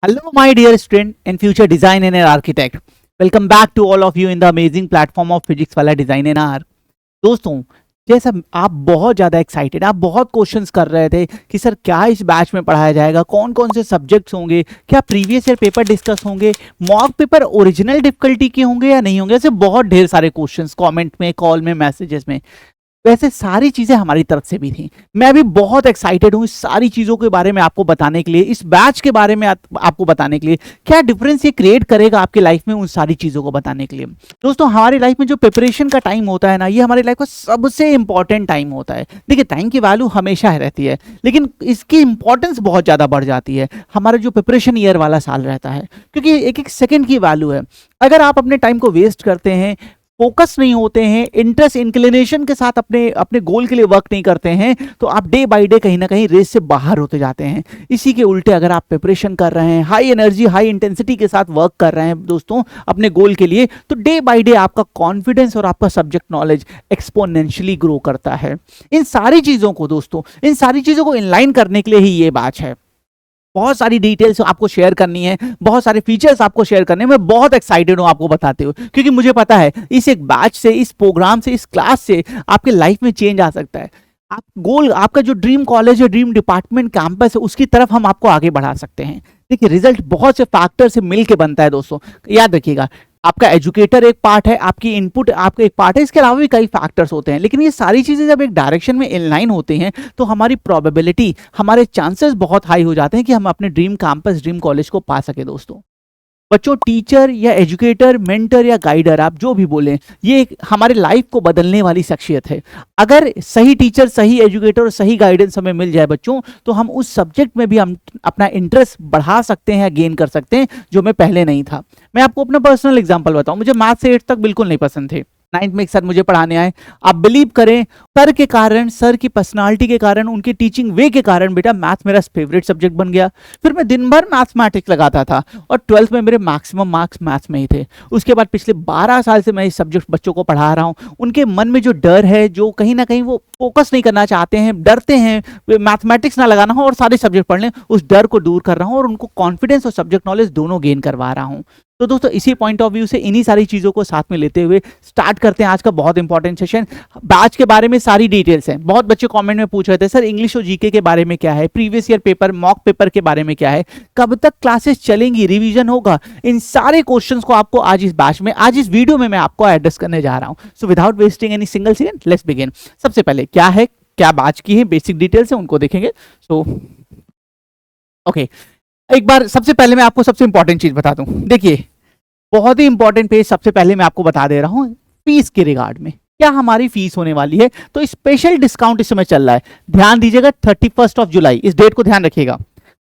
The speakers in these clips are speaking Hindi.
Hello, my dear student and future design and architect. Welcome back to all of you in the amazing platform of physics वाला डिजाइन एंड आर। दोस्तों, जैसा आप बहुत ज़्यादा एक्साइटेड, आप बहुत क्वेश्चंस कर रहे थे कि सर क्या इस बैच में पढ़ाया जाएगा, कौन कौन से सब्जेक्ट्स होंगे, क्या प्रीवियस ईयर पेपर डिस्कस होंगे, मॉक पेपर ओरिजिनल डिफिकल्टी के होंगे या नहीं होंगे। ऐसे बहुत ढेर सारे क्वेश्चंस कमेंट में, कॉल में, मैसेजेस में। वैसे सारी चीज़ें हमारी तरफ से भी थी। मैं भी बहुत एक्साइटेड हूँ इस सारी चीज़ों के बारे में आपको बताने के लिए, इस बैच के बारे में आपको बताने के लिए, क्या डिफरेंस ये क्रिएट करेगा आपकी लाइफ में, उन सारी चीज़ों को बताने के लिए। दोस्तों, हमारी लाइफ में जो प्रिपरेशन का टाइम होता है ना, ये हमारी लाइफ का सबसे इंपॉर्टेंट टाइम होता है। देखिए, टाइम की वैल्यू हमेशा रहती है, लेकिन इसकी इंपॉर्टेंस बहुत ज़्यादा बढ़ जाती है हमारा जो प्रिपरेशन ईयर वाला साल रहता है, क्योंकि एक एक सेकेंड की वैल्यू है। अगर आप अपने टाइम को वेस्ट करते हैं, फोकस नहीं होते हैं, इंटरेस्ट इंक्लिनेशन के साथ अपने अपने गोल के लिए वर्क नहीं करते हैं, तो आप डे बाय डे कहीं ना कहीं रेस से बाहर होते जाते हैं। इसी के उल्टे अगर आप प्रिपरेशन कर रहे हैं, हाई एनर्जी हाई इंटेंसिटी के साथ वर्क कर रहे हैं दोस्तों अपने गोल के लिए, तो डे बाय डे आपका कॉन्फिडेंस और आपका सब्जेक्ट नॉलेज एक्सपोनेंशियली ग्रो करता है। इन सारी चीज़ों को दोस्तों, इन सारी चीज़ों को इनलाइन करने के लिए ही ये बैच है। बहुत सारी डिटेल्स आपको शेयर करनी है, बहुत सारे फीचर्स आपको शेयर करने हैं। मैं बहुत एक्साइटेड हूं आपको बताते हुए, क्योंकि मुझे पता है इस एक बैच से, इस प्रोग्राम से, इस क्लास से आपके लाइफ में चेंज आ सकता है। आप गोल, आपका जो ड्रीम कॉलेज है, ड्रीम डिपार्टमेंट कैंपस है, उसकी तरफ हम आपको आगे बढ़ा सकते हैं। देखिए, रिजल्ट बहुत से फैक्टर से मिलकर बनता है दोस्तों, याद रखिएगा। आपका एजुकेटर एक पार्ट है, आपकी इनपुट आपका एक पार्ट है, इसके अलावा भी कई फैक्टर्स होते हैं, लेकिन ये सारी चीज़ें जब एक डायरेक्शन में इनलाइन होते हैं तो हमारी प्रोबेबिलिटी, हमारे चांसेस बहुत हाई हो जाते हैं कि हम अपने ड्रीम कैंपस, ड्रीम कॉलेज को पा सके। दोस्तों, बच्चों, टीचर या एजुकेटर, मेंटर या गाइडर, आप जो भी बोलें, ये हमारे लाइफ को बदलने वाली शख्सियत है। अगर सही टीचर, सही एजुकेटर और सही गाइडेंस हमें मिल जाए बच्चों, तो हम उस सब्जेक्ट में भी हम अपना इंटरेस्ट बढ़ा सकते हैं, गेन कर सकते हैं, जो मैं पहले नहीं था। मैं आपको अपना पर्सनल एग्जांपल बताऊं, मुझे मैथ से 8 तक बिल्कुल नहीं पसंद थे। 9th में एक सर मुझे पढ़ाने आए, आप बिलीव करें, सर के कारण, सर की पर्सनालिटी के कारण, उनके टीचिंग वे के कारण बेटा मैथ मेरा फेवरेट सब्जेक्ट बन गया। फिर मैं दिन भर मैथमेटिक्स लगाता था और 12th में मेरे मैक्सिमम मार्क्स मैथ्स में ही थे। उसके बाद पिछले 12 साल से मैं इस सब्जेक्ट बच्चों को पढ़ा रहा हूँ। उनके मन में जो डर है, जो कहीं ना कहीं वो फोकस नहीं करना चाहते हैं, डरते हैं मैथमेटिक्स ना लगाना हो और सारे सब्जेक्ट पढ़ लें, उस डर को दूर कर रहा हूँ और उनको कॉन्फिडेंस और सब्जेक्ट नॉलेज दोनों गेन करवा रहा हूँ। तो दोस्तों, इसी पॉइंट ऑफ व्यू से, इन्हीं सारी चीज़ों को साथ में लेते हुए स्टार्ट करते हैं आज का बहुत इंपॉर्टेंट सेशन। बैच के बारे में सारी डिटेल्स हैं। बहुत बच्चे कमेंट में पूछ रहे थे, सर इंग्लिश और जीके के बारे में क्या है, previous year paper, mock paper के बारे में क्या है, कब तक क्लासेस चलेंगी, रिवीजन होगा। इन सारे क्वेश्चंस को आपको आज इस बैच में, आज इस वीडियो में मैं आपको एड्रेस करने जा रहा हूँ। So without wasting any single second, let's begin. सबसे पहले क्या है, क्या बैच की है, बेसिक डिटेल्स है, उनको देखेंगे। सो ओके, एक बार सबसे पहले मैं आपको सबसे इंपॉर्टेंट चीज बता दूं। देखिए, बहुत ही इंपॉर्टेंट पेज सबसे पहले मैं आपको बता दे रहा हूं, फीस के रिगार्ड में क्या हमारी फीस होने वाली है। तो स्पेशल डिस्काउंट इस समय चल रहा है, ध्यान दीजिएगा। 31 ऑफ जुलाई, इस डेट को ध्यान रखिएगा।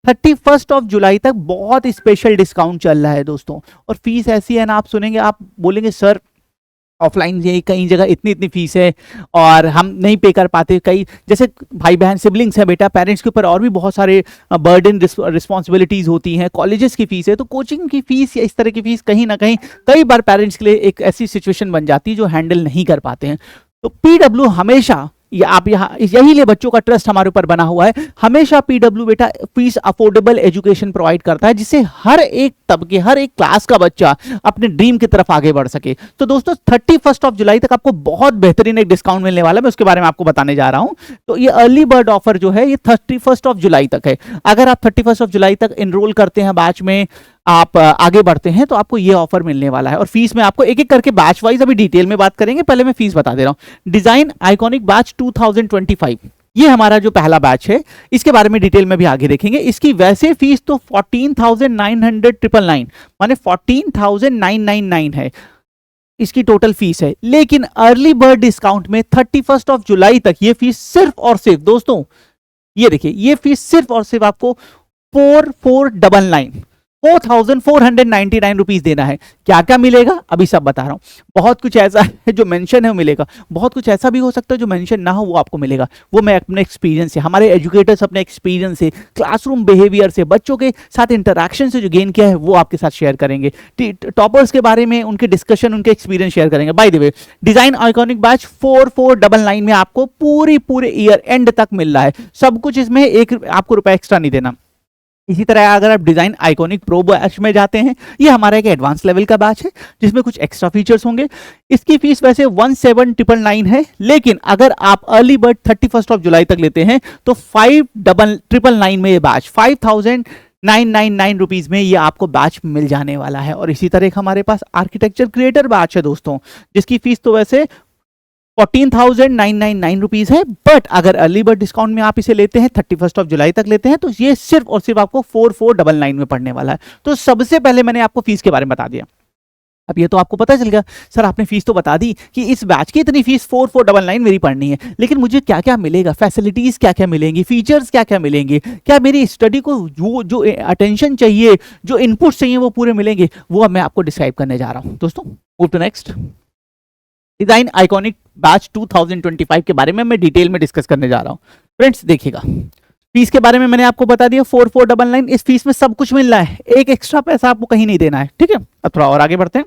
31 ऑफ जुलाई तक बहुत स्पेशल डिस्काउंट चल रहा है दोस्तों। और फीस ऐसी है ना, आप सुनेंगे, आप बोलेंगे सर ऑफलाइन ये कई जगह इतनी इतनी फीस है और हम नहीं पे कर पाते। कई जैसे भाई बहन सिबलिंग्स हैं बेटा, पेरेंट्स के ऊपर और भी बहुत सारे बर्डन, रिस्पॉन्सिबिलिटीज होती हैं। कॉलेजेस की फीस है, तो कोचिंग की फीस या इस तरह की फीस कहीं ना कहीं कई बार पेरेंट्स के लिए एक ऐसी सिचुएशन बन जाती है जो हैंडल नहीं कर पाते हैं। तो पीडब्ल्यू हमेशा, या आप यहाँ यही लिए बच्चों का ट्रस्ट हमारे ऊपर बना हुआ है, हमेशा पीडब्ल्यू बेटा फीस अफोर्डेबल एजुकेशन प्रोवाइड करता है, जिससे हर एक तबके, हर एक क्लास का बच्चा अपने ड्रीम की तरफ आगे बढ़ सके। तो दोस्तों, 31 ऑफ जुलाई तक आपको बहुत बेहतरीन एक डिस्काउंट मिलने वाला है, मैं उसके बारे में आपको बताने जा रहा हूं। तो ये अर्ली बर्ड ऑफर जो है, ये 31 ऑफ जुलाई तक है। अगर आप 31 ऑफ जुलाई तक एनरोल करते हैं बैच में, आप आगे बढ़ते हैं, तो आपको ये ऑफर मिलने वाला है। और फीस में आपको एक एक करके बैच वाइज अभी डिटेल में बात करेंगे, पहले मैं फीस बता दे रहा हूं। डिजाइन आइकॉनिक बैच 2025, ये हमारा जो पहला बैच है, इसके बारे में डिटेल में भी आगे देखेंगे। इसकी वैसे फीस तो 14,999 माने 14,999 है इसकी टोटल फीस है, लेकिन अर्ली बर्ड डिस्काउंट में 31 ऑफ जुलाई तक ये फीस सिर्फ और सिर्फ दोस्तों, ये देखिए, ये फीस सिर्फ और सिर्फ आपको 4,499 रुपीज देना है। क्या क्या मिलेगा अभी सब बता रहा हूं। बहुत कुछ ऐसा है जो मेंशन है वो मिलेगा, बहुत कुछ ऐसा भी हो सकता है जो मेंशन ना हो वो आपको मिलेगा। वो मैं अपने एक्सपीरियंस से, हमारे एजुकेटर्स अपने एक्सपीरियंस से, क्लासरूम बिहेवियर से, बच्चों के साथ इंटरेक्शन से जो गेन किया है वो आपके साथ शेयर करेंगे। टॉपर्स के बारे में उनके डिस्कशन, उनके एक्सपीरियंस शेयर करेंगे। By the way, design iconic batch 4499 में आपको पूरे ईयर एंड तक मिल रहा है। सब कुछ इसमें, एक आपको रुपए एक्स्ट्रा नहीं देना। इसी तरह अगर आप डिजाइन आइकॉनिक प्रो बैच में जाते हैं, ये हमारा एक एडवांस लेवल का बैच है जिसमें कुछ एक्स्ट्रा फीचर्स होंगे। इसकी फीस वैसे 1799 है, लेकिन अगर आप अर्ली बर्ड 31 जुलाई तक लेते हैं तो 5999 में ये बैच 5999 रुपीज में ये आपको बैच मिल जाने वाला है। और इसी तरह हमारे पास आर्किटेक्चर क्रिएटर बैच है दोस्तों, जिसकी फीस तो वैसे 14,999 रुपीज है, बट अगर अर्ली बर्ड डिस्काउंट में आप इसे लेते हैं 31 जुलाई तक लेते हैं तो ये सिर्फ और सिर्फ आपको 4499 में पड़ने वाला है। तो सबसे पहले मैंने आपको फीस के बारे में बता दिया। अब ये तो आपको पता चल गया सर आपने फीस तो बता दी कि इस बैच की इतनी फीस 4499 मेरी पड़नी है, लेकिन मुझे क्या क्या मिलेगा, फैसिलिटीज क्या क्या मिलेंगी, फीचर्स क्या क्या मिलेंगे, क्या मेरी स्टडी को जो अटेंशन चाहिए, जो इनपुट चाहिए वो पूरे मिलेंगे, वो अब मैं आपको डिस्क्राइब करने जा रहा हूं दोस्तों। Move to next. Design iconic batch 2025 के बारे में मैं डिटेल में डिस्कस करने जा रहा हूं। फ्रेंड्स देखिएगा, फीस के बारे में मैंने आपको बता दिया 4499। इस फीस में सब कुछ मिल रहा है, एक एक्स्ट्रा पैसा आपको कहीं नहीं देना है, ठीक है। अब थोड़ा और आगे बढ़ते हैं।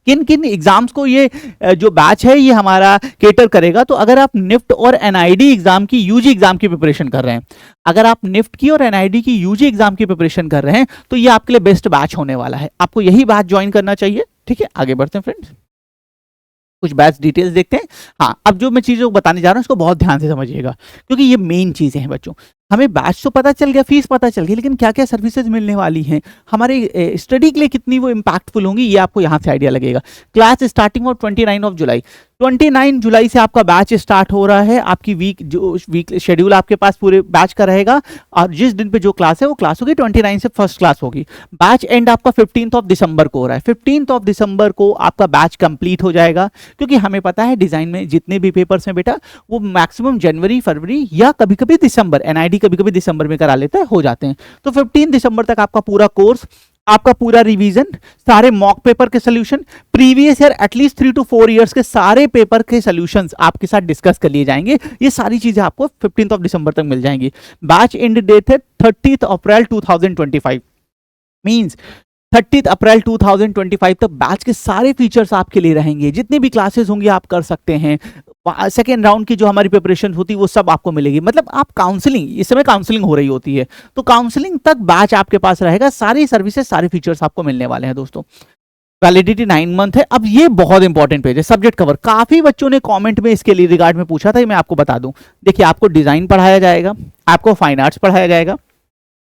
किन किन एग्जाम्स को ये जो बैच है ये हमारा केटर करेगा, तो अगर आप निफ्ट और एनआईडी एग्जाम की यूजी एग्जाम की प्रिपरेशन कर रहे हैं, अगर आप निफ्ट की और एनआईडी की यूजी एग्जाम की प्रिपरेशन कर रहे हैं तो ये आपके लिए बेस्ट बैच होने वाला है, आपको यही बैच ज्वाइन करना चाहिए, ठीक है। आगे बढ़ते हैं फ्रेंड्स, कुछ बैच डिटेल्स देखते हैं। हाँ, अब जो मैं चीज़ों को बताने जा रहा हूँ इसको बहुत ध्यान से समझिएगा, क्योंकि ये मेन चीज़ें हैं बच्चों। हमें बैच तो पता चल गया, फीस पता चल गई, लेकिन क्या क्या सर्विसेज मिलने वाली हैं, हमारे स्टडी के लिए कितनी वो इम्पैक्टफुल होंगी, ये आपको यहाँ से आइडिया लगेगा। क्लास स्टार्टिंग ऑफ 29 जुलाई, 29 जुलाई से आपका बैच स्टार्ट हो रहा है। आपकी वीक शेड्यूल आपके पास पूरे बैच का रहेगा, और जिस दिन पे जो क्लास है वो क्लास होगी 29 से फर्स्ट क्लास होगी। बैच एंड आपका 15 दिसंबर को हो रहा है। 15 दिसंबर को आपका बैच कंप्लीट हो जाएगा, क्योंकि हमें पता है डिजाइन में जितने भी पेपर्स हैं बेटा वो मैक्सिमम जनवरी, फरवरी या कभी कभी दिसंबर, एनआईडी कभी कभी दिसंबर में करा लेता है, हो जाते हैं। तो 15 दिसंबर तक आपका पूरा कोर्स, आपका पूरा रिवीजन, सारे मॉक पेपर के solution, previous year at least 3 to 4 years के सारे पेपर के सोल्यूशंस आपके साथ डिस्कस कर लिए जाएंगे। ये सारी चीजें आपको 15 दिसंबर तक मिल जाएंगी। बैच एंड डेट है 30 अप्रैल 2025, मींस 30 अप्रैल 2025 तक बैच के सारे फीचर्स आपके लिए रहेंगे, जितनी भी क्लासेस होंगी आप कर सकते हैं। सेकेंड राउंड की जो हमारी प्रिपरेशन होती है वो सब आपको मिलेगी, मतलब आप काउंसलिंग, इस समय काउंसलिंग हो रही होती है तो काउंसलिंग तक बैच आपके पास रहेगा, सारी सर्विसेज सारे फीचर्स आपको मिलने वाले हैं दोस्तों। वैलिडिटी 9 मंथ है। अब ये बहुत इंपॉर्टेंट पेज है, सब्जेक्ट कवर। काफी बच्चों ने कमेंट में इसके लिए रिगार्ड में पूछा था, मैं आपको बता दूं। देखिए, आपको डिजाइन पढ़ाया जाएगा, आपको फाइन आर्ट्स पढ़ाया जाएगा,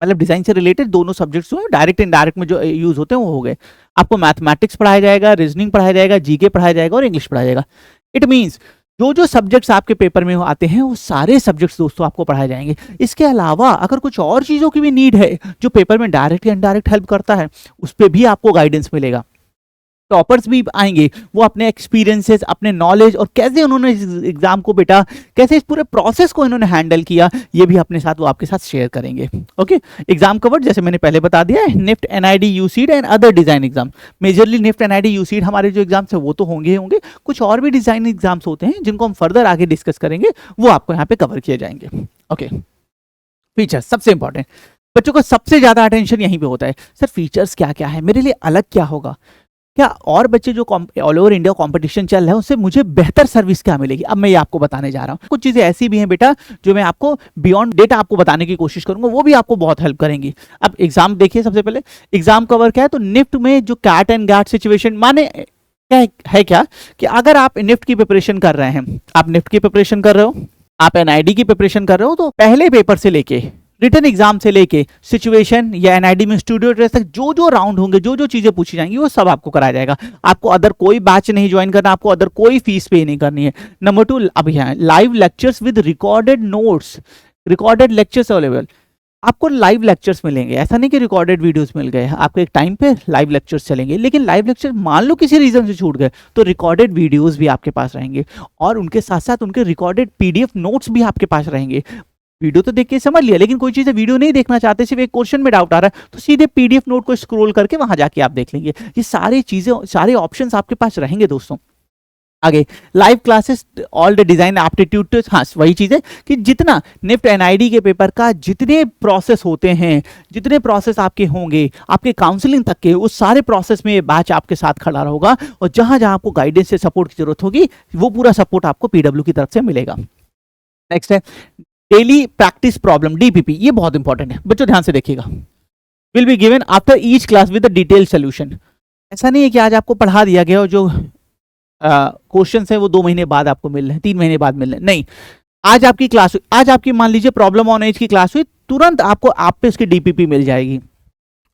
मतलब डिजाइन से रिलेटेड दोनों सब्जेक्ट्स जो डायरेक्ट इनडायरेक्ट में जो यूज होते हैं वो हो गए। आपको मैथमेटिक्स पढ़ाया जाएगा, रीजनिंग पढ़ाया जाएगा, जीके पढ़ाया जाएगा और इंग्लिश पढ़ाया जाएगा। इट मींस जो जो सब्जेक्ट्स आपके पेपर में आते हैं वो सारे सब्जेक्ट्स दोस्तों आपको पढ़ाए जाएंगे। इसके अलावा अगर कुछ और चीजों की भी नीड है जो पेपर में डायरेक्ट या इनडायरेक्ट हेल्प करता है, उस पर भी आपको गाइडेंस मिलेगा। टॉपर्स भी आएंगे, वो अपने एक्सपीरियंसेस, अपने नॉलेज और कैसे उन्होंने इस एग्जाम को बेटा, कैसे इस पूरे प्रोसेस को इन्होंने हैंडल किया, ये भी अपने साथ वो आपके साथ शेयर करेंगे। ओके, एग्जाम कवर्ड जैसे मैंने पहले बता दिया है, NIFT, NID, UCEED and other design exam. Majorly NIFT, NID, UCEED हमारे जो एग्जाम्स है वो तो होंगे होंगे, कुछ और भी डिजाइन एग्जाम्स होते हैं जिनको हम फर्दर आगे डिस्कस करेंगे, वो आपको यहाँ पे कवर किए जाएंगे। ओके, फीचर्स सबसे इंपॉर्टेंट, बच्चों को सबसे ज्यादा अटेंशन यहीं पे होता है, सर फीचर्स क्या क्या है, मेरे लिए अलग क्या होगा, क्या और बच्चे जो ऑल ओवर इंडिया कंपटीशन चल रहा है उससे मुझे बेहतर सर्विस क्या मिलेगी। अब मैं ये आपको बताने जा रहा हूँ। कुछ चीजें ऐसी भी हैं बेटा जो मैं आपको बियॉन्ड डेटा आपको बताने की कोशिश करूंगा, वो भी आपको बहुत हेल्प करेंगी। अब एग्जाम देखिए, सबसे पहले एग्जाम कवर क्या है, तो निफ्ट में जो कैट एंड गैट सिचुएशन, माने क्या है क्या कि अगर आप निफ्ट की प्रिपरेशन कर रहे हैं, आप निफ्ट की प्रिपरेशन कर रहे हो, आप एनआईडी की प्रिपरेशन कर रहे हो, तो पहले पेपर से लेके रिटन एग्जाम से लेके सिचुएशन या एनआईडी में स्टूडियो टेस्ट तक जो जो राउंड होंगे, जो जो चीजें पूछी जाएंगी वो सब आपको कराया जाएगा। आपको अदर कोई बैच नहीं ज्वाइन करना, आपको अदर कोई फीस पे नहीं करनी है। नंबर 2, अब यहाँ live lectures with recorded notes, recorded lectures available. आपको लाइव लेक्चर्स मिलेंगे, ऐसा नहीं कि रिकॉर्डेड वीडियोस मिल गए, आपको एक टाइम पे लाइव लेक्चर्स चलेंगे। लेकिन लाइव लेक्चर मान लो किसी रीजन से छूट गए तो रिकॉर्डेड वीडियोस भी आपके पास रहेंगे, और उनके साथ साथ उनके रिकॉर्डेड पीडीएफ नोट्स भी आपके पास रहेंगे। वीडियो तो देख के समझ लिया, लेकिन कोई चीज़ वीडियो नहीं देखना चाहते, सिर्फ एक क्वेश्चन में डाउट आ रहा है, तो सीधे पीडीएफ नोट को स्क्रॉल करके वहां जाके आप देख लेंगे। ये सारी चीजें, सारे ऑप्शंस आपके पास रहेंगे दोस्तों। आगे live classes, all the design aptitude, हाँ वही चीज है कि जितना निफ्ट एनआईडी के पेपर का जितने प्रोसेस होते हैं, जितने प्रोसेस आपके होंगे आपके काउंसलिंग तक के, उस सारे प्रोसेस में ये बैच आपके साथ खड़ा होगा, और जहां जहां आपको गाइडेंस से सपोर्ट की जरूरत होगी वो पूरा सपोर्ट आपको पीडब्ल्यू की तरफ से मिलेगा। नेक्स्ट है डेली प्रैक्टिस प्रॉब्लम डीपीपी, ये बहुत इंपॉर्टेंट है बच्चों, ध्यान से देखिएगा। Will be given after each class with the detail solution. ऐसा नहीं है कि आज आपको पढ़ा दिया गया और जो क्वेश्चन है वो 2 महीने बाद आपको मिल रहे हैं, 3 महीने बाद मिल रहे हैं, नहीं। आज आपकी क्लास हुई, आज आपकी मान लीजिए प्रॉब्लम ऑन एज की क्लास हुई, तुरंत आपको आप पे उसकी डीपीपी मिल जाएगी।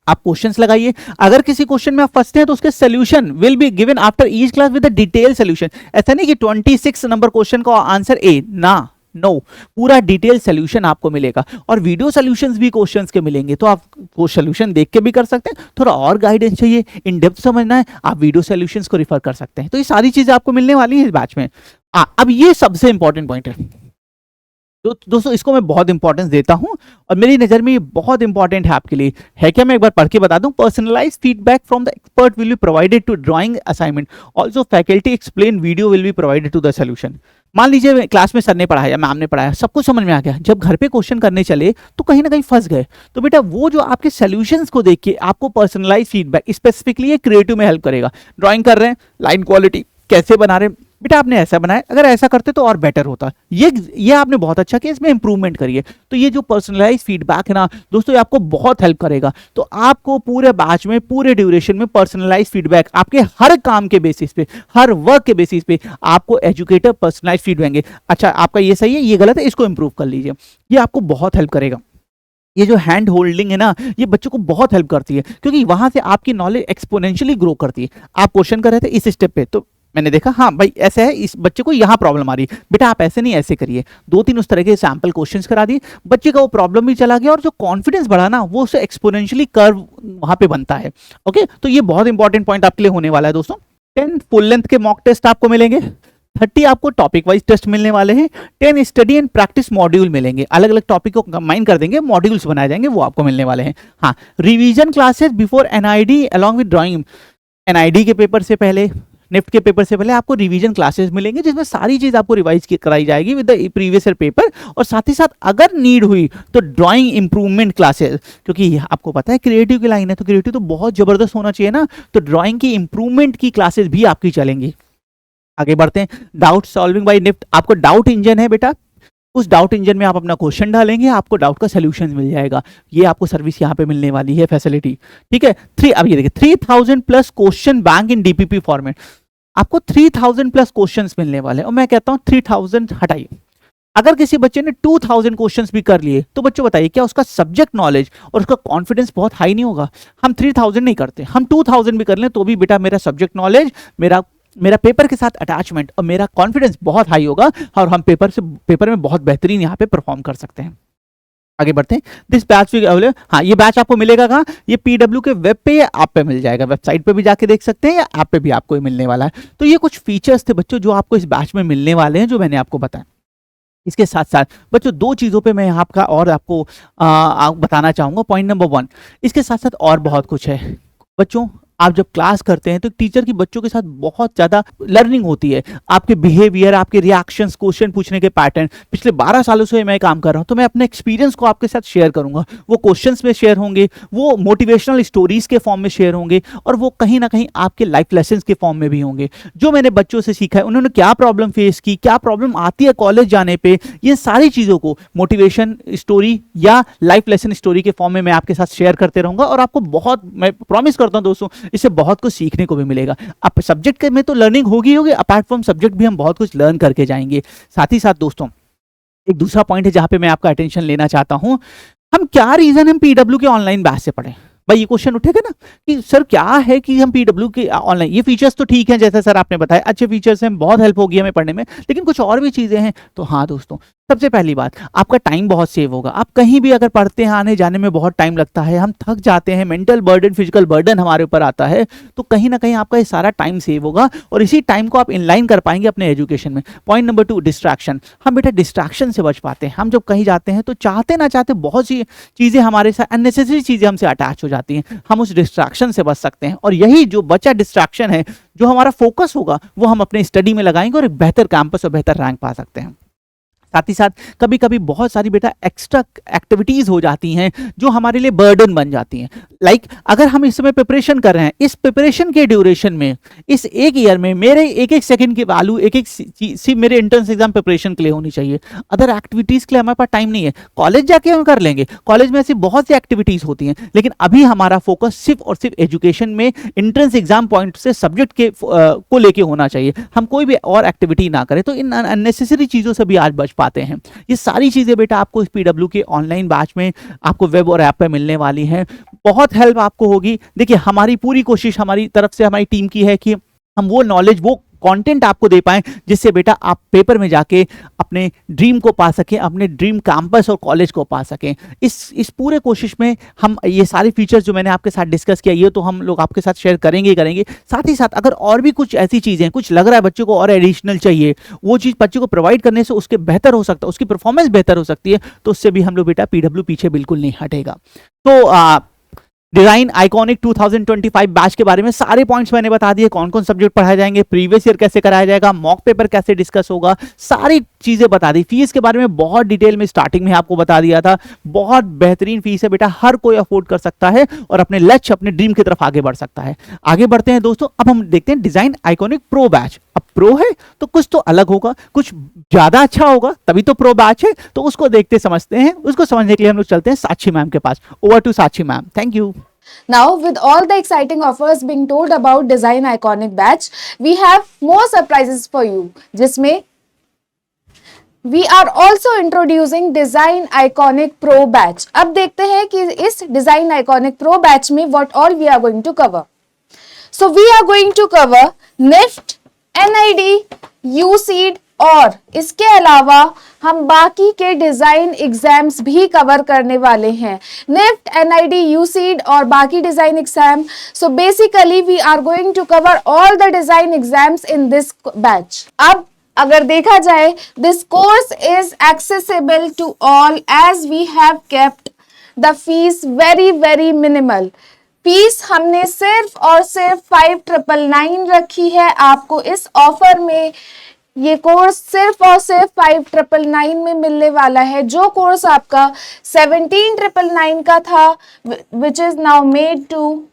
आप क्वेश्चंस लगाइए, अगर किसी क्वेश्चन में आप फंसते हैं तो उसके solution will be given after each class with the detail solution. ऐसा नहीं कि 26 नंबर क्वेश्चन का आंसर ए ना, नो, पूरा डिटेल सोल्यूशन आपको मिलेगा। और वीडियो सोल्यूशंस भी क्वेश्चंस के मिलेंगे, तो आप वो सोल्यूशन देख के भी कर सकते हैं। थोड़ा और गाइडेंस चाहिए, इन डेप्थ समझना है, आप वीडियो सोल्यूशंस को रिफर कर सकते हैं। तो ये सारी चीजें आपको मिलने वाली है इस बैच में। अब ये सबसे इंपॉर्टेंट पॉइंट है, तो दोस्तों इसको मैं बहुत इंपॉर्टेंस देता हूं और मेरी नज़र में ये बहुत इंपॉर्टेंट है आपके लिए। है क्या, मैं एक बार पढ़ के बता दूं। Personalised feedback from the expert will be provided to drawing assignment, also faculty explain video will be provided to the solution. मान लीजिए क्लास में सर ने पढ़ाया, मैम ने पढ़ाया, सब कुछ समझ में आ गया, जब घर पे क्वेश्चन करने चले तो कहीं ना कहीं फंस गए, तो बेटा वो जो आपके सोल्यूशंस को देख के आपको पर्सनलाइज फीडबैक स्पेसिफिकली क्रिएटिव में हेल्प करेगा। ड्राइंग कर रहे हैं, लाइन क्वालिटी कैसे बना रहे हैं, बेटा आपने ऐसा बनाया, अगर ऐसा करते तो और बेटर होता, ये आपने बहुत अच्छा किया, इसमें इंप्रूवमेंट करिए। तो ये जो पर्सनलाइज फीडबैक है ना दोस्तों, ये आपको बहुत हेल्प करेगा। तो आपको पूरे बैच में, पूरे ड्यूरेशन में पर्सनलाइज फीडबैक आपके हर काम के बेसिस पे, हर वर्क के बेसिस पे आपको एजुकेटर पर्सनलाइज फीडबैक देंगे। अच्छा आपका ये सही है, ये गलत है, इसको इंप्रूव कर लीजिए। ये आपको बहुत हेल्प करेगा। ये जो हैंड होल्डिंग है ना, ये बच्चों को बहुत हेल्प करती है, क्योंकि वहां से आपकी नॉलेज एक्सपोनेंशियली ग्रो करती है। आप क्वेश्चन कर रहे थे इस स्टेप पे, तो मैंने देखा हाँ भाई ऐसे है, इस बच्चे को यहाँ प्रॉब्लम आ रही है, बेटा आप ऐसे नहीं ऐसे करिए, 2-3 उस तरह के सैंपल क्वेश्चंस करा दिए, बच्चे का वो प्रॉब्लम भी चला गया और जो कॉन्फिडेंस बढ़ा ना, वो उससे एक्सपोनेंशियली कर्व वहां पे बनता है। ओके, तो ये बहुत इंपॉर्टेंट पॉइंट आपके लिए होने वाला है दोस्तों। 10 फुल लेंथ के मॉक टेस्ट आपको मिलेंगे, 30 आपको टॉपिक वाइज टेस्ट मिलने वाले हैं, 10 स्टडी एंड प्रैक्टिस मॉड्यूल मिलेंगे, अलग अलग टॉपिक को कंबाइन कर देंगे, मॉड्यूल्स बनाए जाएंगे, वो आपको मिलने वाले हैं। हाँ, revision classes before NID along with drawing. NID के पेपर से पहले, निफ्ट के पेपर से पहले आपको रिवीजन क्लासेस मिलेंगे, जिसमें सारी चीज आपको रिवाइज कराई जाएगी with the previous year paper. और साथ ही साथ अगर नीड हुई तो ड्राइंग इंप्रूवमेंट क्लासेस, क्योंकि आपको पता है क्रिएटिव की लाइन है, तो क्रिएटिव तो बहुत जबरदस्त होना चाहिए ना, तो ड्राइंग की इंप्रूवमेंट की क्लासेस भी आपकी चलेंगी। आगे बढ़ते हैं, डाउट सॉल्विंग बाय निफ्ट। आपको डाउट इंजन है बेटा, उस डाउट इंजन में आप अपना क्वेश्चन डालेंगे, आपको डाउट का सोल्यूशन मिल जाएगा। ये आपको सर्विस यहाँ पे मिलने वाली है, फैसिलिटी, ठीक है। अब ये देखिए 3000 प्लस क्वेश्चन बैंक इन डीपीपी फॉर्मेट, आपको 3000 प्लस क्वेश्चंस मिलने वाले हैं। और मैं कहता हूं 3000 हटाइए, अगर किसी बच्चे ने 2000 क्वेश्चंस भी कर लिए, तो बच्चों बताइए क्या उसका सब्जेक्ट नॉलेज और उसका कॉन्फिडेंस बहुत हाई नहीं होगा? हम 3000 नहीं करते, हम 2000 भी कर लें तो भी बेटा मेरा सब्जेक्ट नॉलेज, मेरा पेपर के साथ अटैचमेंट और मेरा कॉन्फिडेंस बहुत हाई होगा, और हम पेपर में बहुत बेहतरीन यहाँ पे परफॉर्म कर सकते हैं। आगे बढ़ते हैं, दिस बैच अवेलेबल। हाँ, ये बैच आपको मिलेगा कहाँ? ये पीडब्ल्यू के वेब पे या ऐप पे मिल जाएगा, वेबसाइट पे भी जाके देख सकते हैं या ऐप पे भी आपको मिलने वाला है। तो ये कुछ फीचर्स थे बच्चों जो आपको इस बैच में मिलने वाले हैं, जो मैंने आपको बताया। इसके साथ साथ बच्चों 2 चीज़ों पे मैं आपका और आपको बताना चाहूँगा। पॉइंट नंबर 1, इसके साथ साथ और बहुत कुछ है बच्चों। आप जब क्लास करते हैं तो टीचर की बच्चों के साथ बहुत ज़्यादा लर्निंग होती है, आपके बिहेवियर, आपके रिएक्शंस, क्वेश्चन पूछने के पैटर्न। पिछले 12 सालों से मैं काम कर रहा हूं, तो मैं अपने एक्सपीरियंस को आपके साथ शेयर करूंगा। वो क्वेश्चंस में शेयर होंगे, वो मोटिवेशनल स्टोरीज के फॉर्म में शेयर होंगे, और वो कहीं ना कहीं आपके लाइफ लेसन्स के फॉर्म में भी होंगे। जो मैंने बच्चों से सीखा है, उन्होंने क्या प्रॉब्लम फेस की, क्या प्रॉब्लम आती है कॉलेज जाने पर, ये सारी चीज़ों को मोटिवेशन स्टोरी या लाइफ लेसन स्टोरी के फॉर्म में मैं आपके साथ शेयर करते रहूंगा। और आपको बहुत, मैं प्रॉमिस करता हूं दोस्तों, इससे बहुत कुछ सीखने को भी मिलेगा। अब सब्जेक्ट में तो लर्निंग होगी, अपार्ट फ्रॉम सब्जेक्ट भी हम बहुत कुछ लर्न करके जाएंगे। साथ ही साथ दोस्तों एक दूसरा पॉइंट है जहां पे मैं आपका अटेंशन लेना चाहता हूं। हम क्या रीजन हम पीडब्ल्यू के ऑनलाइन बैच से पढ़े? भाई ये क्वेश्चन उठेगा ना कि सर क्या है कि हम पीडब्ल्यू के ऑनलाइन, ये फीचर्स तो ठीक हैं जैसे सर आपने बताया, अच्छे फीचर्स हैं, बहुत हेल्प होगी हमें पढ़ने में, लेकिन कुछ और भी चीजें हैं। तो हाँ दोस्तों, सबसे पहली बात, आपका टाइम बहुत सेव होगा। आप कहीं भी अगर पढ़ते हैं, आने जाने में बहुत टाइम लगता है, हम थक जाते हैं, मेंटल बर्डन, फिजिकल बर्डन हमारे ऊपर आता है, तो कहीं ना कहीं आपका ये सारा टाइम सेव होगा और इसी टाइम को आप इनलाइन कर पाएंगे अपने एजुकेशन में। Point number 2, distraction. हम बेटा डिस्ट्रैक्शन से बच पाते हैं। हम जब कहीं जाते हैं तो चाहते ना चाहते बहुत सी चीज़ें हमारे साथ, अननेसेसरी चीज़ें हमसे अटैच हो जाती हैं, हम उस डिस्ट्रैक्शन से बच सकते हैं। और यही जो बचा डिस्ट्रैक्शन है, जो हमारा फोकस होगा, वो हम अपने स्टडी में लगाएंगे और एक बेहतर कैंपस और बेहतर रैंक पा सकते हैं। साथ ही साथ कभी कभी बहुत सारी बेटा एक्स्ट्रा एक्टिविटीज़ हो जाती हैं जो हमारे लिए बर्डन बन जाती हैं। लाइक अगर हम इस समय प्रिपरेशन कर रहे हैं, इस प्रिपरेशन के ड्यूरेशन में, इस एक ईयर में मेरे एक एक सेकंड की वैल्यू एक एक सिर्फ मेरे एंट्रेंस एग्जाम प्रिपरेशन के लिए होनी चाहिए। अदर एक्टिविटीज़ के लिए हमारे पास टाइम नहीं है। कॉलेज जाके हम कर लेंगे, कॉलेज में ऐसी बहुत सी एक्टिविटीज़ होती हैं, लेकिन अभी हमारा फोकस सिर्फ और सिर्फ एजुकेशन में एंट्रेंस एग्जाम पॉइंट से सब्जेक्ट के को लेके होना चाहिए। हम कोई भी और एक्टिविटी ना करें तो इन अननेसेसरी चीज़ों से भी आज बच पाते हैं। ये सारी चीज़ें बेटा आपको इस पीडब्ल्यू के ऑनलाइन बैच में आपको वेब और ऐप पे मिलने वाली हैं। बहुत हेल्प आपको होगी। देखिए हमारी पूरी कोशिश हमारी तरफ से, हमारी टीम की है कि हम वो नॉलेज, वो कंटेंट आपको दे पाएं जिससे बेटा आप पेपर में जाके अपने ड्रीम को पा सकें, अपने ड्रीम कैंपस और कॉलेज को पा सकें। इस पूरे कोशिश में हम ये सारे फीचर्स जो मैंने आपके साथ डिस्कस किया, ये तो हम लोग आपके साथ शेयर करेंगे ही करेंगे। साथ ही साथ अगर और भी कुछ ऐसी चीज़ें, कुछ लग रहा है बच्चों को और एडिशनल चाहिए, वो चीज़ बच्चों को प्रोवाइड करने से उसके बेहतर हो सकता है, उसकी परफॉर्मेंस बेहतर हो सकती है, तो उससे भी हम लोग बेटा पीडब्ल्यू पीछे बिल्कुल नहीं हटेगा। तो डिजाइन आइकॉनिक 2025 बैच के बारे में सारे पॉइंट्स मैंने बता दिए, कौन कौन सब्जेक्ट पढ़ाए जाएंगे, प्रीवियस ईयर कैसे कराया जाएगा, मॉक पेपर कैसे डिस्कस होगा, सारी चीजें बता दी। फीस के बारे में बहुत डिटेल में स्टार्टिंग में आपको बता दिया था। बहुत बेहतरीन फीस है बेटा, हर कोई अफोर्ड कर सकता है और अपने लक्ष्य, अपने ड्रीम की तरफ आगे बढ़ सकता है। आगे बढ़ते हैं दोस्तों, अब हम देखते हैं डिजाइन आइकॉनिक प्रो बैच। अब प्रो है तो कुछ तो अलग होगा, कुछ ज्यादा अच्छा होगा, तभी तो प्रो बैच है। तो उसको देखते समझते हैं, उसको समझने के लिए हम लोग चलते हैं साक्षी मैम के पास। Over to Sakshi ma'am, thank you. Now, with all the exciting offers being told about Design Iconic Batch, we have more surprises for you. जिसमें we are also introducing Design Iconic Pro Batch. अब देखते हैं कि इस Design Iconic Pro Batch में what all we are going to cover. So we are going to cover NIFT, NID, USEED और इसके अलावा हम बाकी के डिजाइन एग्जाम्स भी कवर करने वाले हैं। निफ्ट, एनआईडी, यूसीड और बाकी design exam. So basically we are going to cover all the design exams in this batch. अब अगर देखा जाए, this course is accessible to all as we have kept the fees very very minimal. Fees हमने सिर्फ और सिर्फ 5999 रखी है। आपको इस ऑफर में ये कोर्स सिर्फ और सिर्फ 5999 में मिलने वाला है। जो कोर्स आपका 17,999 का था, which is now made to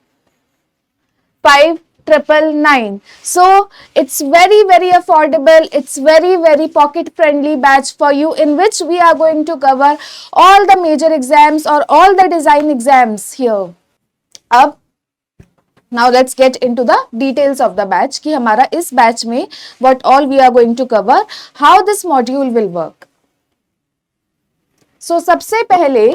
5,999. So it's very very affordable, it's very very pocket friendly batch for you, in which we are going to cover all the major exams or all the design exams here. अब now let's get into the details of the batch कि हमारा इस batch में what all we are going to cover, how this module will work. So सबसे पहले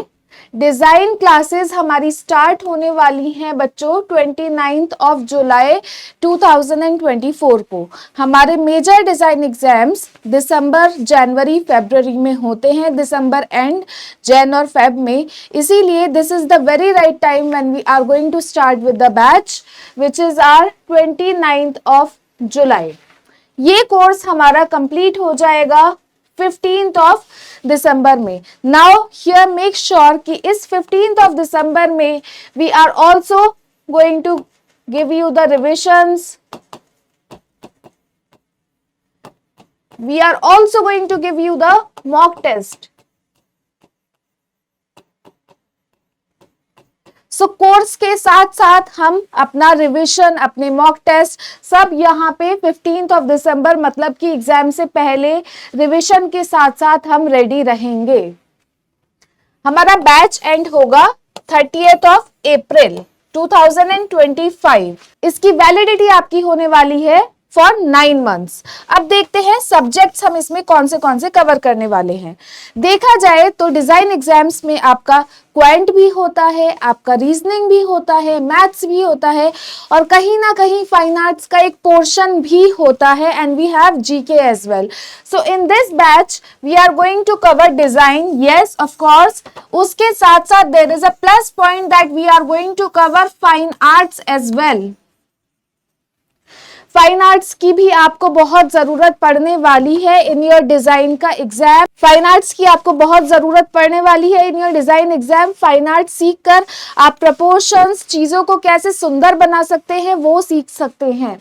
डिजाइन क्लासेस हमारी स्टार्ट होने वाली हैं बच्चों 29 जुलाई 2024 को। हमारे मेजर डिजाइन एग्जाम्स दिसंबर, जनवरी, फरवरी में होते हैं, दिसंबर एंड, जैन और फेब में। इसीलिए this is the very right time when we are going to start with the batch which is are 29 जुलाई। ये कोर्स हमारा कंप्लीट हो जाएगा 15 दिसंबर में। नाउ हियर मेक श्योर कि इस 15 दिसंबर में we are also going to give you the revisions, we are also going to give you the mock test. So course के साथ साथ हम अपना रिवीजन, अपने मॉक टेस्ट सब यहाँ पे 15 दिसंबर मतलब कि एग्जाम से पहले रिवीजन के साथ साथ हम रेडी रहेंगे। हमारा बैच एंड होगा 30 अप्रैल 2025। इसकी वैलिडिटी आपकी होने वाली है फॉर 9 months। अब देखते हैं सब्जेक्ट्स हम इसमें कौन से कवर करने वाले हैं। देखा जाए तो डिजाइन एग्जाम्स में आपका क्वांट भी होता है, आपका रीजनिंग भी होता है, मैथ्स भी होता है और कहीं ना कहीं फाइन आर्ट्स का एक पोर्शन भी होता है, and we have GK as well. So in this batch we are going to cover design, yes of course. उसके साथ साथ there is a plus point that we are going to cover fine arts as well. Fine arts की भी आपको बहुत जरूरत पड़ने वाली है इन योर डिजाइन का एग्जाम। फाइन आर्ट्स की आपको बहुत जरूरत पड़ने वाली है in your design exam. Fine arts सीख कर आप प्रपोर्शंस, चीजों को कैसे सुंदर बना सकते हैं वो सीख सकते हैं।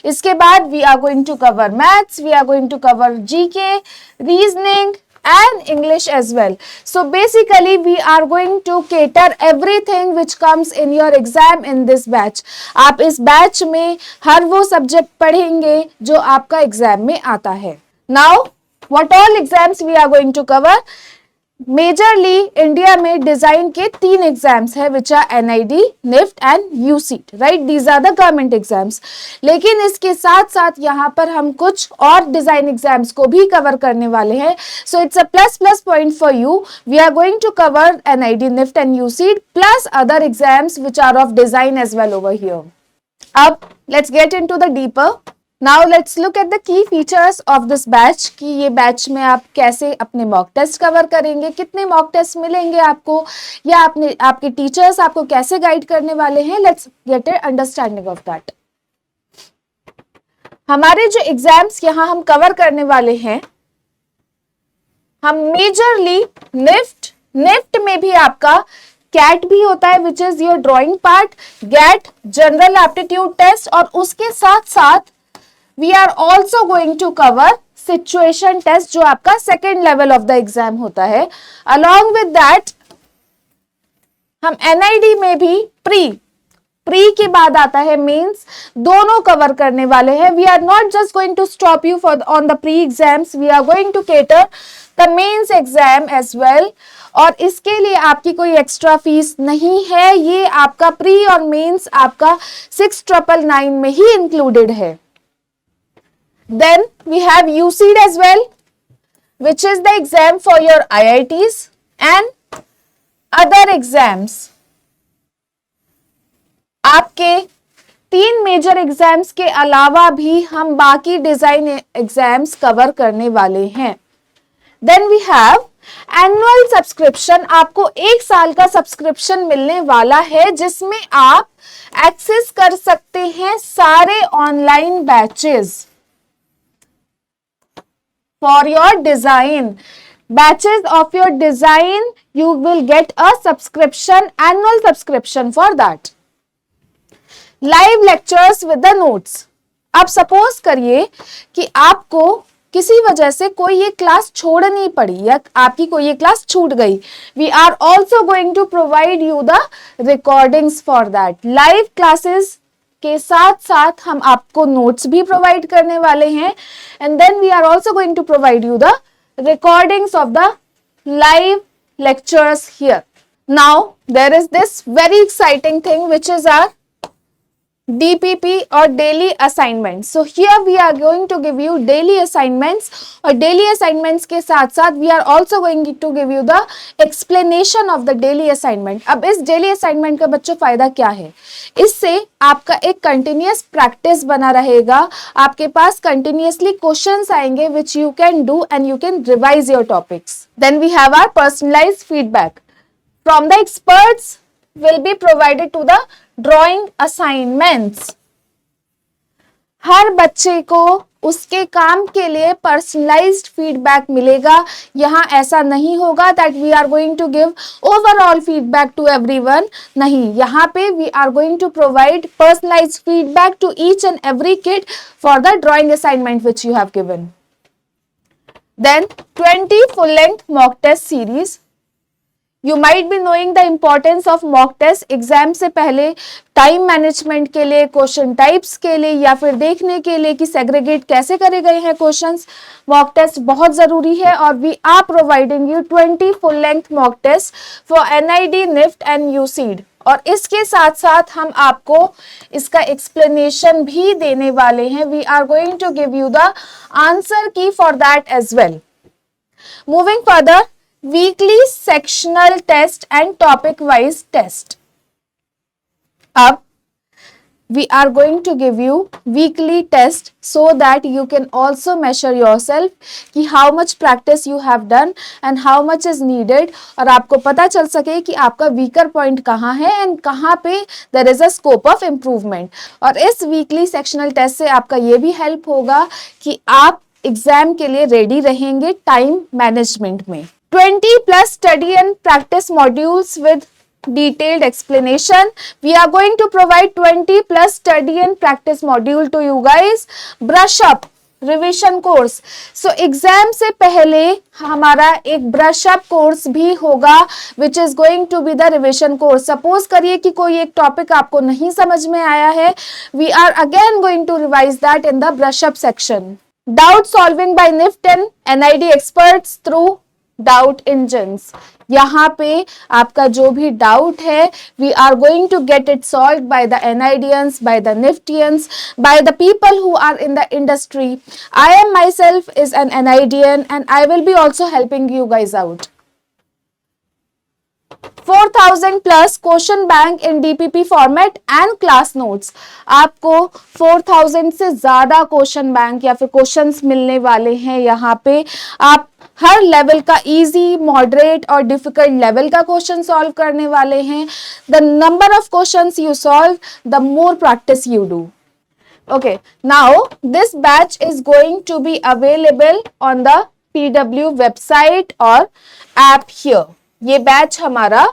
इसके बाद we are going to cover maths, we are going to cover GK, reasoning and English as well. So basically we are going to cater everything which comes in your exam in this batch. आप इस बैच में हर वो सब्जेक्ट पढ़ेंगे जो आपका एग्जाम में आता है. Now what all exams we are going to cover? Majorly India में डिजाइन के 3 एग्जाम्स है which are NID, NIFT and UCEED, right. These are the government exams. लेकिन इसके साथ साथ यहाँ पर हम कुछ और डिजाइन एग्जाम्स को भी कवर करने वाले हैं. So it's a plus point for you. We are going to cover NID, NIFT and UCEED plus other exams which are of design as well over here. अब let's get into the deeper. Now let's look at the key features of this batch कि ये बैच में आप कैसे अपने मॉक टेस्ट कवर करेंगे, कितने मॉक टेस्ट मिलेंगे आपको, या आपके टीचर्स आपको कैसे गाइड करने वाले हैं. Let's get A understanding of that. हमारे जो एग्जाम्स यहाँ हम कवर करने वाले हैं, हम मेजरली निफ्ट में भी आपका कैट भी होता है which is your drawing part, GAT general aptitude test, और उसके साथ साथ we are also going to cover situation test जो आपका second level of the exam होता है. along with that हम NID में भी प्री के बाद आता है मेंस, दोनों कवर करने वाले हैं. we are not just going to stop you on the pre exams, we are going to cater the mains exam as well. और इसके लिए आपकी कोई एक्स्ट्रा फीस नहीं है. ये आपका प्री और मेंस आपका 6999 में ही इंक्लूडेड है. Then we have UCEED as well, which is the exam for your IITs and other exams. आपके 3 मेजर एग्जाम्स के अलावा भी हम बाकी डिजाइन एग्जाम्स कवर करने वाले हैं. Then we have annual subscription. आपको 1 साल का सब्सक्रिप्शन मिलने वाला है जिसमें आप एक्सेस कर सकते हैं सारे online batches. For your design batches of your design, you will get a subscription, annual subscription for that. Live lectures with the notes. अब सपोज करिए कि आपको किसी वजह से कोई ये क्लास छोड़नी पड़ी या आपकी कोई ये क्लास छूट गई. We are also going to provide you the recordings for that. Live classes के साथ साथ हम आपको नोट्स भी प्रोवाइड करने वाले हैं. And then we are also going to provide you the recordings of the live lectures here. Now there is this very exciting thing which is our DPP or daily assignments. So here we are going to give you daily assignments और daily assignments के साथ साथ we are also going to give you the explanation of the daily assignment. अब इस daily assignment का बच्चों फायदा क्या है? इससे आपका एक continuous practice बना रहेगा. आपके पास continuously questions आएंगे which you can do and you can revise your topics. Then we have our personalized feedback from the experts will be provided to the drawing assignments. हर बच्चे को उसके काम के लिए पर्सनलाइज्ड फीडबैक मिलेगा. यहाँ ऐसा नहीं होगा that we are going to give overall feedback to everyone. नहीं, यहाँ पे we are going to provide personalised feedback to each and every kid for the drawing assignment which you have given. Then 20 full length mock test series. You might be knowing the importance of mock test. Exam से पहले टाइम मैनेजमेंट के लिए, क्वेश्चन टाइप्स के लिए या फिर देखने के लिए कि सेग्रीगेट कैसे करे गए हैं क्वेश्चंस, मॉक टेस्ट बहुत जरूरी है. और we are providing you 20 full length mock test for NID, NIFT and UCEED. और इसके साथ साथ हम आपको इसका एक्सप्लेनेशन भी देने वाले हैं. We are going to give you the answer key for that as well. Moving further, weekly sectional test and topic wise test. Up we are going to give you weekly test so that you can also measure yourself कि how much practice you have done and how much is needed, और आपको पता चल सके कि आपका weaker point कहाँ है and कहाँ पे there is a scope of improvement. और इस weekly sectional test से आपका ये भी help होगा कि आप एग्जाम के लिए रेडी रहेंगे टाइम मैनेजमेंट में. 20 plus study and practice modules with detailed explanation. We are going to provide 20 plus study and practice module to you guys. Brush up revision course. So exam से पहले हमारा एक ब्रश अप कोर्स भी होगा which is going to be the revision course. Suppose करिए कि कोई एक टॉपिक आपको नहीं समझ में आया है, we are again going to revise that in the brush up section. Doubt solving by NIFT and NID experts through doubt engines. यहाँ पे आपका जो भी डाउट है we are going to get it solve by the NIDians, by the NIFTians, by the people who are in the industry. I am myself is an NIDian and I will be also helping you guys out. 4000 plus question bank in DPP format and class notes. आपको 4000 से ज्यादा क्वेश्चन बैंक या फिर क्वेश्चंस मिलने वाले हैं। यहाँ पे आप हर लेवल का इजी, मॉडरेट और डिफिकल्ट लेवल का क्वेश्चन सॉल्व करने वाले हैं। The number of questions you solve, the more practice you do. Okay, now this batch is going to be available on the PW website or app here. ये बैच हमारा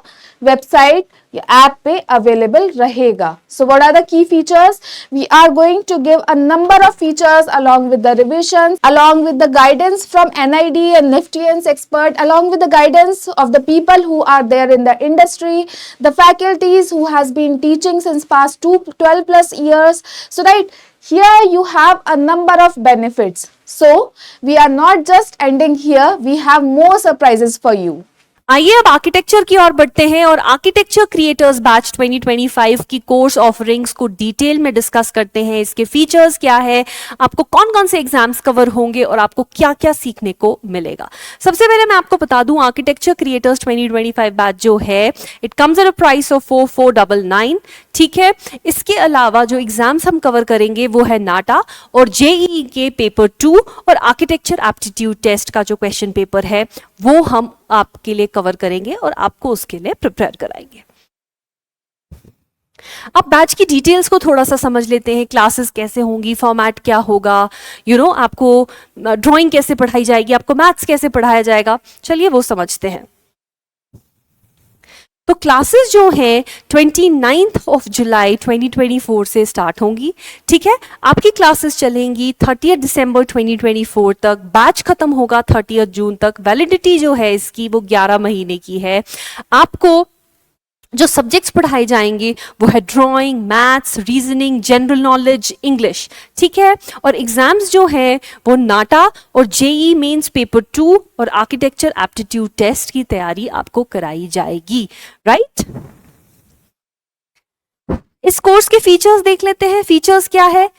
वेबसाइट या ऐप पे अवेलेबल रहेगा। So what are the key features? We are going to give a number of features along with the revisions, along with the guidance from NID and Niftyans expert, along with the guidance of the people who are there in the industry, the faculties who has been teaching since past 12 plus years. So right here you have a number of benefits. So we are not just ending here, we have more surprises for you. आइए अब आर्किटेक्चर की ओर बढ़ते हैं और आर्किटेक्चर क्रिएटर्स बैच 2025 की कोर्स ऑफरिंग्स को डिटेल में डिस्कस करते हैं। इसके फीचर्स क्या है, आपको कौन कौन से एग्जाम्स कवर होंगे और आपको क्या क्या सीखने को मिलेगा। सबसे पहले मैं आपको बता दूं आर्किटेक्चर क्रिएटर्स 2025 बैच जो है it comes at a price of 4499। ठीक है, इसके अलावा जो एग्जाम्स हम कवर करेंगे वो है नाटा और जेईई के पेपर 2 और आर्किटेक्चर एप्टीट्यूड टेस्ट का जो क्वेश्चन पेपर है वो हम आपके लिए कवर करेंगे और आपको उसके लिए प्रिपेयर कराएंगे। अब बैच की डिटेल्स को थोड़ा सा समझ लेते हैं। क्लासेस कैसे होंगी, फॉर्मेट क्या होगा, आपको ड्राइंग कैसे पढ़ाई जाएगी, आपको मैथ्स कैसे पढ़ाया जाएगा, चलिए वो समझते हैं। तो क्लासेस जो हैं 29 ऑफ जुलाई 2024 से स्टार्ट होंगी। ठीक है, आपकी क्लासेस चलेंगी 30 दिसंबर 2024 तक, बैच खत्म होगा 30 जून तक। वैलिडिटी जो है इसकी वो 11 महीने की है। आपको जो सब्जेक्ट्स पढ़ाए जाएंगे वो है drawing, maths, reasoning, general knowledge, English. ठीक है, और एग्जाम्स जो है वो नाटा और जेईई मेंस पेपर 2 और आर्किटेक्चर एप्टीट्यूड टेस्ट की तैयारी आपको कराई जाएगी। राइट, इस कोर्स के फीचर्स देख लेते हैं। फीचर्स क्या है,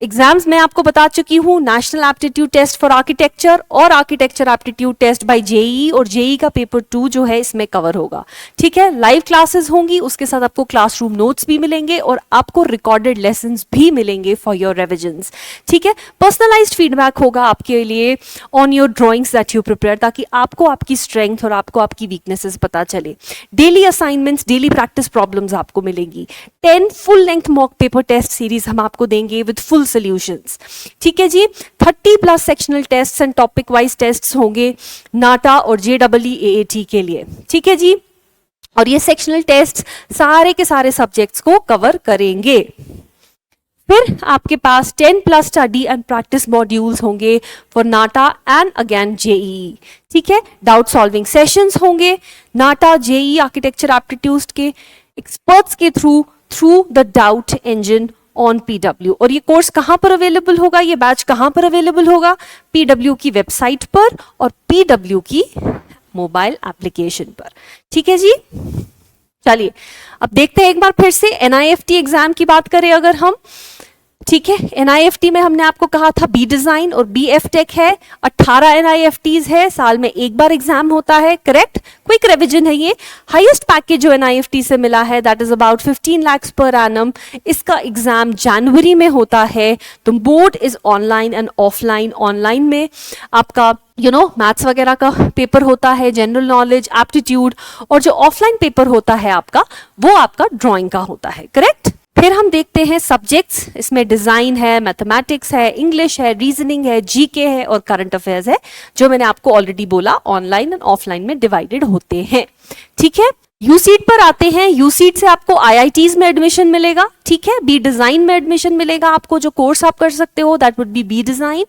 एग्जाम्स मैं आपको बता चुकी हूं, national aptitude test for architecture और architecture aptitude test by JEE और जेईई का पेपर 2 जो है इसमें कवर होगा। ठीक है, लाइव क्लासेस होंगी, उसके साथ आपको क्लासरूम नोट्स भी मिलेंगे और आपको रिकॉर्डेड लेसन्स भी मिलेंगे फॉर योर रिविजन्स। ठीक है, पर्सनलाइज्ड फीडबैक होगा आपके लिए on your drawings that you prepare, ताकि आपको आपकी स्ट्रेंथ और आपको आपकी वीकनेसेस पता चले। Daily assignments, daily practice problems आपको मिलेंगी। 10 full length mock paper test series हम आपको देंगे विद फुल सॉल्यूशंस। ठीक है जी, 30 plus sectional tests and topic wise tests होंगे नाटा और JEE के लिए। ठीक है जी, और ये सेक्शनल टेस्ट सारे के सारे सब्जेक्ट्स को कवर करेंगे। फिर आपके पास 10 plus study and practice modules होंगे for NATA and again JEE. ठीक है, डाउट सॉल्विंग सेशंस होंगे नाटा, जेईई, आर्किटेक्चर एप्टीट्यूड के एक्सपर्ट्स के through the doubt engine on PW। और ये कोर्स कहां पर अवेलेबल होगा, ये बैच कहां पर अवेलेबल होगा, PW की वेबसाइट पर और PW की मोबाइल एप्लीकेशन पर। ठीक है जी, चलिए अब देखते हैं एक बार फिर से NIFT एग्जाम की बात करें अगर हम। ठीक है, NIFT में हमने आपको कहा था बी डिजाइन और BF टेक है, 18 NIFTs है, साल में एक बार एग्जाम होता है। करेक्ट, क्विक रिवीजन है ये। हाईएस्ट पैकेज जो NIFT से मिला है that is about 15 lakhs per annum। इसका एग्जाम जनवरी में होता है। तो board is online and offline. Online में आपका मैथ्स वगैरह का पेपर होता है, जनरल नॉलेज, एप्टीट्यूड, और जो ऑफलाइन पेपर होता है आपका वो आपका ड्राइंग का होता है। करेक्ट, फिर हम देखते हैं सब्जेक्ट्स। इसमें डिजाइन है, मैथमेटिक्स है, इंग्लिश है, रीजनिंग है, जीके है और करंट अफेयर्स है, जो मैंने आपको ऑलरेडी बोला ऑनलाइन एंड ऑफलाइन में डिवाइडेड होते हैं। ठीक है, यूसीट पर आते हैं। यूसीट से आपको IITs में एडमिशन मिलेगा। ठीक है। बी डिजाइन में एडमिशन मिलेगा आपको, जो कोर्स आप कर सकते हो that would be B design.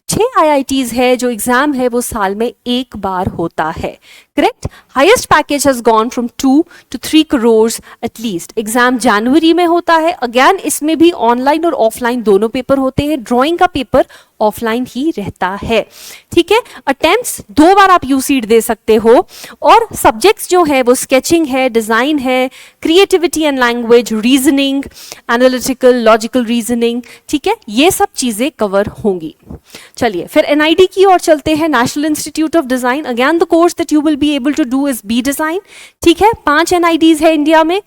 6 IITs है, जो एग्जाम है वो साल में एक बार होता है, correct. Highest package has gone from 2 to 3 crores at least. Exam जनवरी में होता है। अगेन इसमें भी ऑनलाइन और ऑफलाइन दोनों पेपर होते हैं। ड्राइंग का पेपर ऑफलाइन ही रहता है, ठीक है। अटेम्प्ट्स 2 बार आप यूसीड दे सकते हो, और सब्जेक्ट्स जो है वो स्केचिंग है, डिजाइन है, creativity and language, reasoning, analytical, logical reasoning, ठीक है। ये सब चीजें कवर होंगी। चलिए फिर NID की ओर चलते हैं, national institute of design. Again the course that you will be able to do is B design, ठीक है। 5 NIDs है इंडिया में।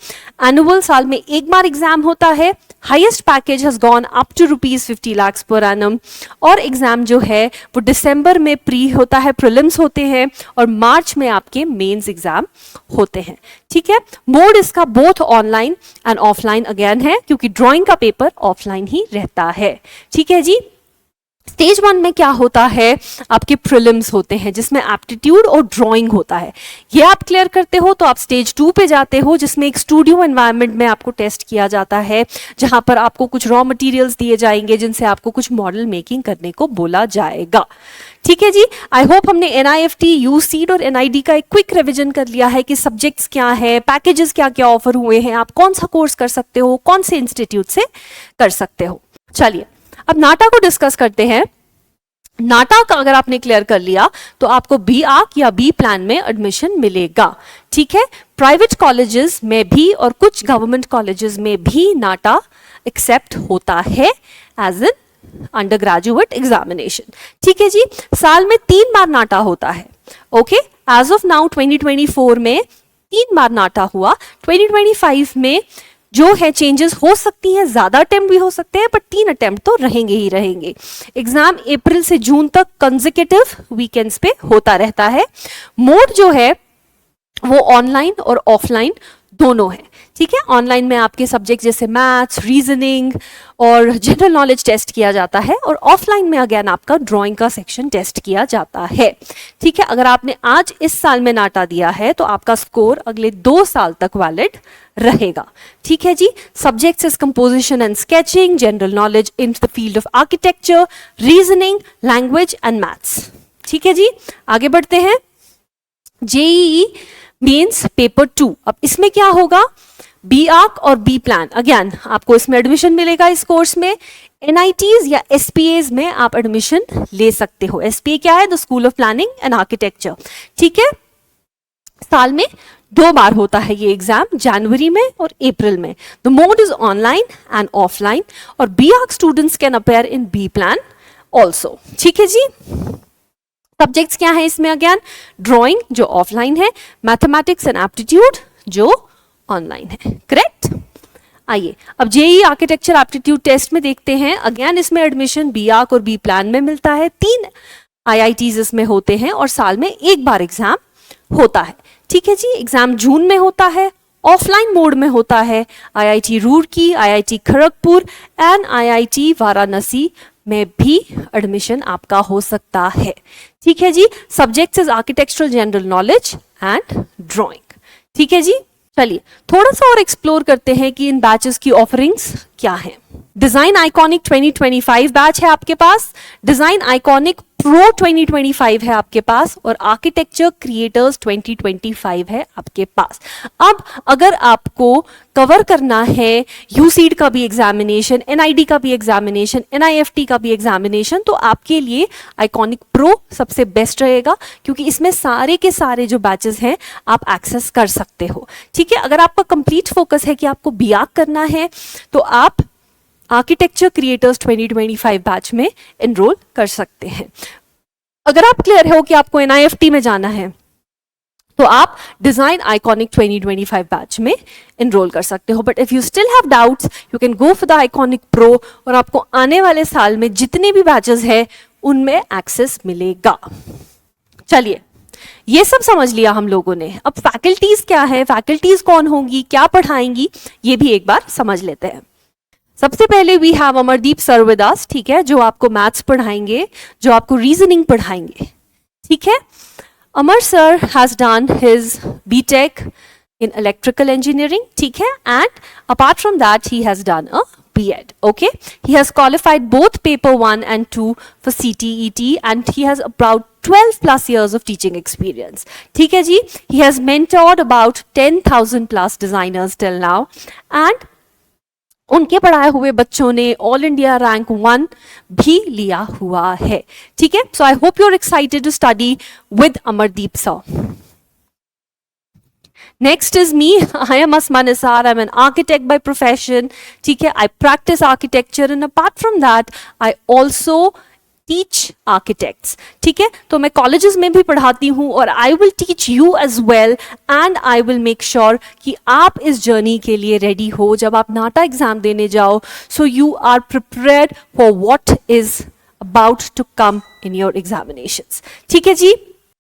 एनुअल साल में एक बार एग्जाम होता है। Highest package has gone up to ₹50 lakhs per annum, और एग्जाम जो है वो दिसंबर में प्री होता है, प्रीलिम्स होते हैं, और मार्च में आपके मेंस एग्जाम होते हैं, ठीक है। मोड इसका both online and offline again है, क्योंकि ड्राइंग का पेपर ऑफलाइन ही रहता है, ठीक है जी। स्टेज 1 में क्या होता है, आपके प्रीलिम्स होते हैं जिसमें एप्टीट्यूड और ड्राइंग होता है। ये आप क्लियर करते हो तो आप स्टेज 2 पे जाते हो, जिसमें एक स्टूडियो एनवायरनमेंट में आपको टेस्ट किया जाता है, जहां पर आपको कुछ रॉ मटेरियल्स दिए जाएंगे जिनसे आपको कुछ मॉडल मेकिंग करने को बोला जाएगा, ठीक है जी। आई होप हमने NIFT, USEED और NID का एक क्विक रिवीजन कर लिया है कि सब्जेक्ट्स क्या है, पैकेजेस क्या क्या ऑफर हुए हैं, आप कौन सा कोर्स कर सकते हो, कौन से इंस्टीट्यूट से कर सकते हो। चलिए अब नाटा को डिस्कस करते हैं। नाटा का अगर आपने क्लियर कर लिया तो आपको बी आर्क या बी प्लान में एडमिशन मिलेगा, ठीक है। प्राइवेट कॉलेजेस में भी और कुछ गवर्नमेंट कॉलेजेस में भी नाटा एक्सेप्ट होता है as an under graduate examination, ठीक है जी। साल में 3 बार नाटा होता है, ओके। एज ऑफ नाउ 2024 में 3 बार नाटा हुआ। 2025 में जो है चेंजेस हो सकती हैं, ज्यादा अटेम्प्ट भी हो सकते हैं, पर 3 अटेम्प्ट तो रहेंगे ही रहेंगे। एग्जाम अप्रैल से जून तक कंसेक्यूटिव वीकेंड्स पे होता रहता है। मोड जो है वो ऑनलाइन और ऑफलाइन दोनों है, ठीक है। ऑनलाइन में आपके सब्जेक्ट जैसे मैथ्स, रीजनिंग और जनरल नॉलेज टेस्ट किया जाता है, और ऑफलाइन में अगेन आपका ड्राइंग का सेक्शन टेस्ट किया जाता है, ठीक है। अगर आपने आज इस साल में नाटा दिया है तो आपका स्कोर अगले 2 साल तक वैलिड रहेगा, ठीक है जी। Subjects is composition and sketching, general knowledge in the field of architecture, reasoning, language and maths, ठीक है जी। आगे बढ़ते हैं। JEE means paper 2। अब इसमें क्या होगा, बी आर्क और बी प्लान। अगेन आपको इसमें एडमिशन मिलेगा इस कोर्स में। NITs या SPAs में आप एडमिशन ले सकते हो। SPA क्या है, the school of planning and architecture, ठीक है। साल में 2 बार होता है ये एग्जाम, जनवरी में और अप्रैल में। The mode is online and offline, और B Arch students can appear in B Plan also, ठीक है जी। सब्जेक्ट्स क्या है इसमें, अगेन ड्राइंग जो ऑफलाइन है, मैथमेटिक्स एंड एप्टीट्यूड जो ऑनलाइन है, करेक्ट। आइए अब JEE आर्किटेक्चर एप्टीट्यूड टेस्ट में देखते हैं। अगेन इसमें एडमिशन बी आर्क और बी प्लान में मिलता है। 3 IITs इसमें होते हैं, और साल में एक बार एग्जाम होता है, ठीक है जी। एग्जाम जून में होता है, ऑफलाइन मोड में होता है। IIT Roorkee, IIT Kharagpur and IIT Varanasi में भी एडमिशन आपका हो सकता है, ठीक है जी। Subjects is architectural, general knowledge and drawing, ठीक है जी। चलिए थोड़ा सा और एक्सप्लोर करते हैं कि इन बैचेस की ऑफरिंग्स क्या है। डिजाइन आइकॉनिक 2025 बैच है आपके पास, डिजाइन आइकॉनिक प्रो 2025 है आपके पास, और आर्किटेक्चर क्रिएटर्स 2025 है आपके पास। अब अगर आपको कवर करना है यूसीड का भी एग्जामिनेशन, NID का भी एग्जामिनेशन, NIFT का भी एग्जामिनेशन, तो आपके लिए आइकॉनिक प्रो सबसे बेस्ट रहेगा, क्योंकि इसमें सारे के सारे जो बैचेस हैं आप एक्सेस कर सकते हो, ठीक है। अगर आपका कंप्लीट फोकस है कि आपको BArch करना है तो आप आर्किटेक्चर क्रिएटर्स 2025 बैच में एनरोल कर सकते हैं। अगर आप क्लियर हो कि आपको NIFT में जाना है तो आप डिजाइन आइकॉनिक 2025 बैच में एनरोल कर सकते हो। But if you still have doubts you can go for the iconic pro, और आपको आने वाले साल में जितने भी बैचेस हैं उनमें एक्सेस मिलेगा। चलिए ये सब समझ लिया हम लोगों ने। अब फैकल्टीज क्या है, फैकल्टीज कौन होंगी, क्या पढ़ाएंगी, ये भी एक बार समझ लेते हैं। सबसे पहले we have Amardeep sir with us, ठीक है, जो आपको मैथ्स पढ़ाएंगे, जो आपको रीजनिंग पढ़ाएंगे, ठीक है। Amar sir has done his BTech in electrical engineering, ठीक है, and apart from that he has done a B.Ed. Okay, he has qualified both paper 1 and 2 for CTET and he has about 12 plus years of teaching experience. ठीक है जी, he has mentored about 10,000 plus designers till now and उनके पढ़ाए हुए बच्चों ने ऑल इंडिया रैंक 1 भी लिया हुआ है. ठीक है, so I hope you are excited to study with Amardeep sir. Next is me. I am Asma Nisar. I'm an architect by profession. ठीक है, I practice architecture and apart from that, I also teach architects. ठीक है, तो मैं colleges में भी पढ़ाती हूँ और I will teach you as well and I will make sure कि आप इस journey के लिए ready हो जब आप नाटा exam देने जाओ. So you are prepared for what is about to come in your examinations. ठीक है जी.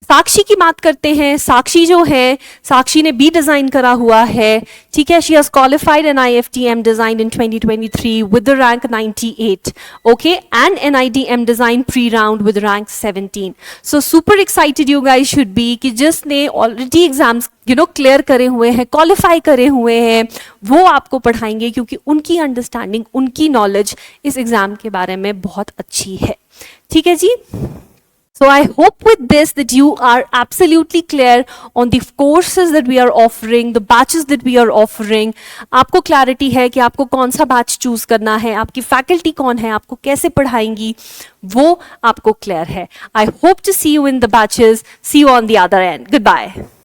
साक्षी की बात करते हैं. साक्षी जो है, साक्षी ने बी डिजाइन करा हुआ है. ठीक है, she has qualified an IFTM design in 2023 with the rank 98. Okay, and NIDM design pre round with rank 17. So super excited you guys should be कि जिसने ऑलरेडी एग्जाम्स क्लियर करे हुए हैं, क्वालिफाई करे हुए हैं, वो आपको पढ़ाएंगे क्योंकि उनकी अंडरस्टैंडिंग, उनकी नॉलेज इस एग्जाम के बारे में बहुत अच्छी है. ठीक है जी. So I hope with this that you are absolutely clear on the courses that we are offering, the batches that we are offering. आपको clarity है कि आपको कौन सा batch choose करना है, आपकी faculty कौन है, आपको कैसे पढ़ाएंगी, वो आपको clear है. I hope to see you in the batches. See you on the other end. Goodbye.